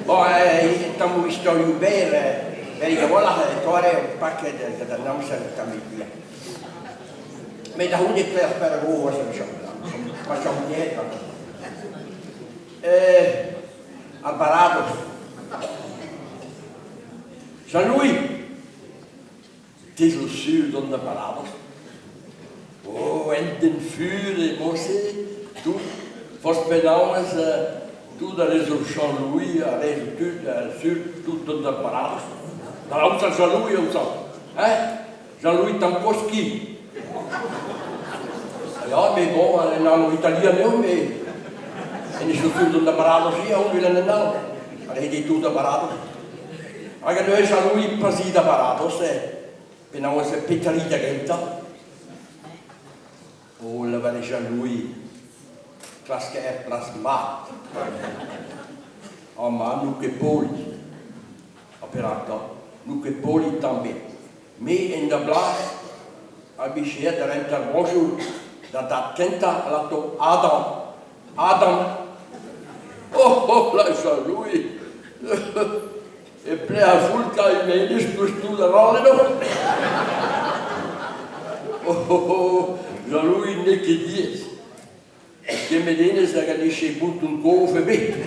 Bon, tam historiu bere, je voilà, tore un paquet de namsen familia. Mais da hun ik per go was een shop. Maar zo niet Alvarado. Jean-Louis, t'es au sud de Alvarado. Oh, en den vuur, mosse, tu, vos penaunes, tu da les Jean-Louis, a les sud, tout de Alvarado. Daar is Jean-Louis ook zo. Jean-Louis Tamposki. Ja, mais bon, un anno italiano, mais in is natuurlijk de barados hier, hoe willen we nou? Alleen die doet de barados. Maar nu is Jean-Louis Pazzi de barados, en nou is het Peterita Genta. Oh, la vale Jean-Louis, klaske è plasmat. Oh, ma nu che poli, operato, nu che poli també. Me in de blaas, abisceert er enter bonjour. Dat attenta lato Adam. Oh, la Jean-Louis. E plea fulca in menis plus tu de rollo. Oh, Jean-Louis ne che dies. Che me denes da ganisce but un go fe be.